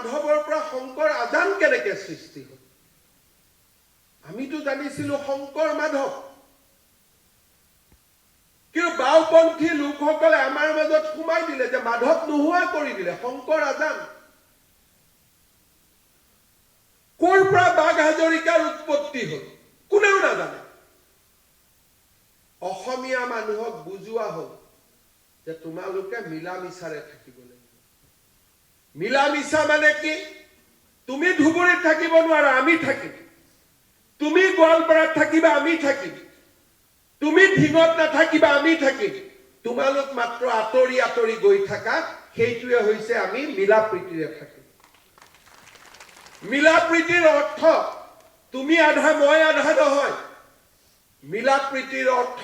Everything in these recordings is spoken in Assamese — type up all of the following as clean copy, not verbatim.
মাধৱৰ পৰা শংকৰ আজান কেনেকৈ সৃষ্টি হ'ল আমিতো জানিছিলো শংকৰ মাধৱ কিন্তু বাওপন্থী লোকসকলে আমাৰ মাজত সোমাই দিলে যে মাধৱ নোহোৱা কৰি দিলে শংকৰ আজান ক'ৰ পৰা বাঘ হাজৰিকাৰ উৎপত্তি হ'ল কোনেও নাজানে অসমীয়া মানুহক বুজোৱা হ'ল যে তোমালোকে মিলা মিছাৰে থাকিব লাগিব মিলা মিছা মানে কি তুমি ধুবুৰীত থাকিব নোৱাৰা আমি থাকিম তুমি গোৱালপাৰাত থাকিবা আমি থাকিম তুমি ঢিঙত নাথাকিবা আমি থাকিম তোমালোক মাত্ৰ আঁতৰি আঁতৰি গৈ থাকা সেইটোৱে হৈছে আমি মিলা প্ৰীতিৰে থাকিম মিলা প্ৰীতিৰ অৰ্থ তুমি আধা মই আধা নহয় মিলা প্ৰীতিৰ অৰ্থ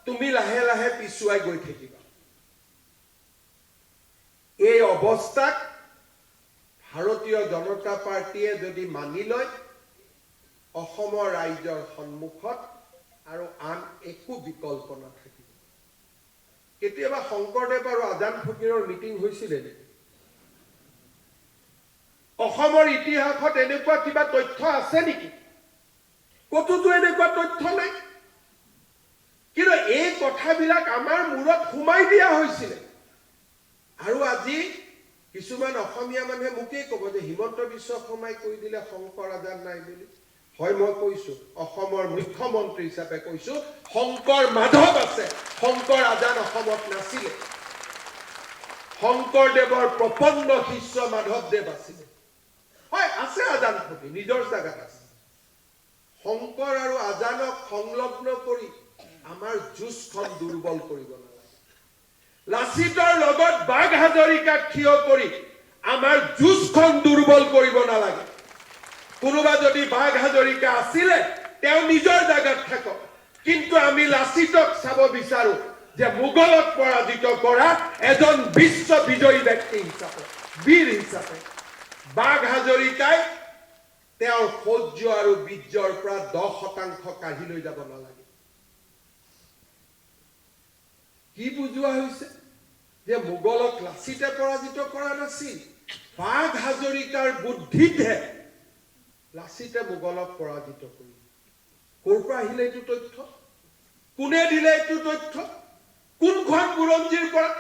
তুমি লাহে লাহে পিছুৱাই গৈ থাকিবা এই অৱস্থাক ভাৰতীয় জনতা পাৰ্টিয়ে যদি মানি লয় অসমৰ ৰাইজৰ সন্মুখত আৰু আন একো বিকল্প নাথাকিব কেতিয়াবা শংকৰদেৱ আৰু আজান ফকীৰৰ মিটিং হৈছিলে নেকি অসমৰ ইতিহাসত এনেকুৱা কিবা তথ্য আছে নেকি কতোতো এনেকুৱা তথ্য নাই কিন্তু এই কথাবিলাক আমাৰ মূৰত সোমাই দিয়া হৈছিল আৰু আজি কিছুমান অসমীয়া মানুহে মোকেই ক'ব যে হিমন্ত বিশ্ব শৰ্মাই কৈ দিলে শংকৰ আজান নাই বুলি হয় মই কৈছো অসমৰ মুখ্যমন্ত্ৰী হিচাপে কৈছো শংকৰ মাধৱ আছে শংকৰ আজান অসমত নাছিলে শংকৰদেৱৰ প্ৰপন্ন শিষ্য মাধৱদেৱ আছিল হয় আছে আজান ফকী নিজৰ জাগাত আছে শংকৰ আৰু আজানক সংলগ্ন কৰি আমাৰ যুঁজখন দুৰ্বল কৰিব নালাগে লাচিতৰ লগত বাঘ হাজৰিকাক থিয় কৰি আমাৰ যুঁজখন দুৰ্বল কৰিব নালাগে কোনোবা যদি বাঘ হাজৰিকা আছিলে তেওঁ নিজৰ জাগাত থাকক কিন্তু আমি লাচিতক চাব বিচাৰো যে মোগলক পৰাজিত কৰা এজন বিশ্ব বিজয়ী ব্যক্তি হিচাপে বীৰ হিচাপে বাঘ হাজৰিকাই তেওঁৰ সৌৰ্য আৰু বীৰ্যৰ পৰা 10% কাঢ়ি লৈ যাব নালাগে কি বুজোৱা হৈছে যে মোগলক লাচিতে পৰাজিত কৰা নাছিল বাঘ হাজৰিকাৰ বুদ্ধিতহে লাচিতে মোগলক পৰাজিত কৰিলে ক'ৰ পৰা আহিলে এইটো তথ্য কোনে দিলে এইটো তথ্য কোনখন বুৰঞ্জীৰ পৰা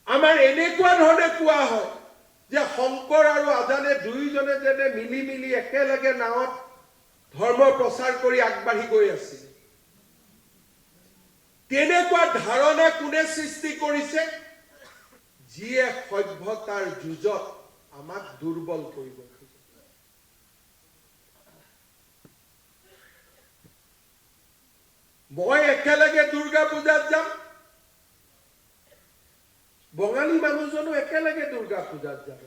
আমাৰ এনেকুৱা ধৰণে কোৱা হয় যে শংকৰ আৰু আজানে দুইজনে যেনে মিলি মিলি একেলগে নাৱত ধৰ্ম প্ৰচাৰ কৰি আগবাঢ়ি গৈ আছিল তেনেকুৱা ধাৰণা কোনে সৃষ্টি কৰিছে যিয়ে সভ্যতাৰ যুঁজত আমাক দুৰ্বল কৰিব খোজে মই একেলগে দুৰ্গা পূজাত যাম বঙালী মানুহজনো একেলগে দুৰ্গা পূজাত যাব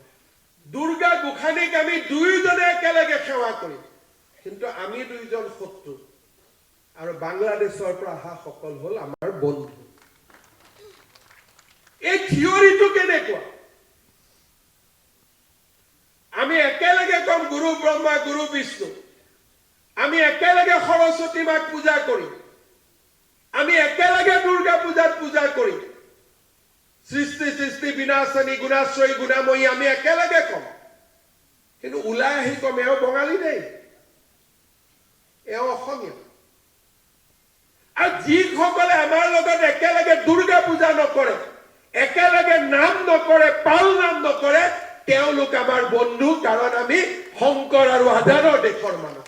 দুৰ্গা গোসানীক আমি দুইজনে একেলগে সেৱা কৰিম কিন্তু আমি দুইজন শত্ৰু আৰু বাংলাদেশৰ পৰা অহা সকল হ'ল আমাৰ বন্ধু এই থিয়ৰিটো কেনেকুৱা আমি একেলগে কম গুৰু ব্ৰহ্মা গুৰু বিষ্ণু আমি একেলগে সৰস্বতী মাক পূজা কৰিম আমি একেলগে দুৰ্গা পূজাত পূজা কৰিম সৃষ্টি সৃষ্টি বিনাশনী গুণাশ্ৰয়ী গুণাময়ী আমি একেলগে কম কিন্তু ওলাই আহি কম এওঁ বঙালী দেই এওঁ অসমীয়া আৰু যিসকলে আমাৰ লগত একেলগে দুৰ্গা পূজা নকৰে একেলগে নাম নকৰে পাল নাম নকৰে তেওঁলোক আমাৰ বন্ধু কাৰণ আমি শংকৰ আৰু আজানৰ দেশৰ মানুহ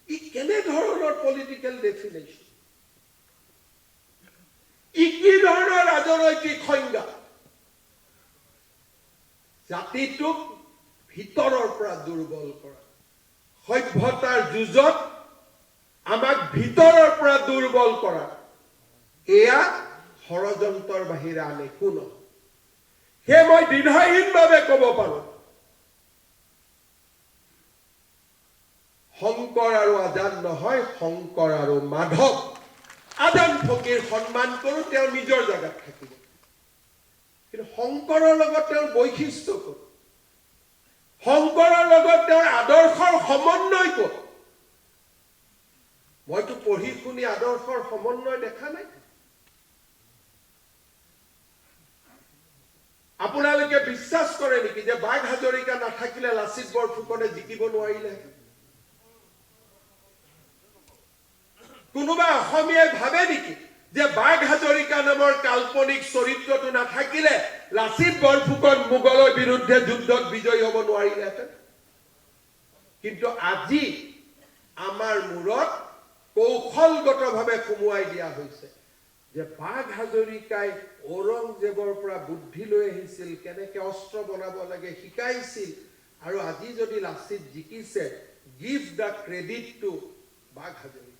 ই কেনে ধৰণৰ পলিটিকেল ডেফিনেশ্যন ই কি ধৰণৰ ৰাজনৈতিক সংজ্ঞা জাতিটোক ভিতৰৰ পৰা দুৰ্বল কৰা সভ্যতাৰ যুঁজত আমাক ভিতৰৰ পৰা দুৰ্বল কৰা এয়া ষড়যন্ত্ৰৰ বাহিৰে আন একো নহয় সেয়ে মই দ্বিধাহীনভাৱে ক'ব পাৰো শংকৰ আৰু আজান নহয় শংকৰ আৰু মাধৱ আজান ফকীৰ সন্মান কৰো তেওঁ নিজৰ জাগাত থাকিব কিন্তু শংকৰৰ লগত তেওঁৰ বৈশিষ্ট্য ক'ত শংকৰৰ লগত তেওঁৰ আদৰ্শৰ সমন্বয় ক'ত মইতো পঢ়ি শুনি আদৰ্শৰ সমন্বয় দেখা নাই কৰে নেকি যে বাঘ হাজৰিকা নাথাকিলে লাচিত বৰফুকনে জিকিব নোৱাৰিলে? কোনোবা অসমীয়াই ভাবে নেকি যে বাঘ হাজৰিকা নামৰ কাল্পনিক চৰিত্ৰটো নাথাকিলে লাচিত বৰফুকন মোগলৰ বিৰুদ্ধে যুদ্ধত বিজয়ী হ'ব নোৱাৰিলেহেঁতেন? কিন্তু আজি আমাৰ মূৰত কৌশলগতভাৱে সুমুৱাই দিয়া হৈছে যে বাঘ হাজৰিকাই ঔৰংজেবৰ পৰা বুদ্ধি লৈ আহিছিল, কেনেকে অস্ত্ৰ বনাব লাগে শিকাইছিল, আৰু আজি যদি লাচিত জিকিছে, গিভ দ্য ক্ৰেডিট টু বাঘ হাজৰিকা।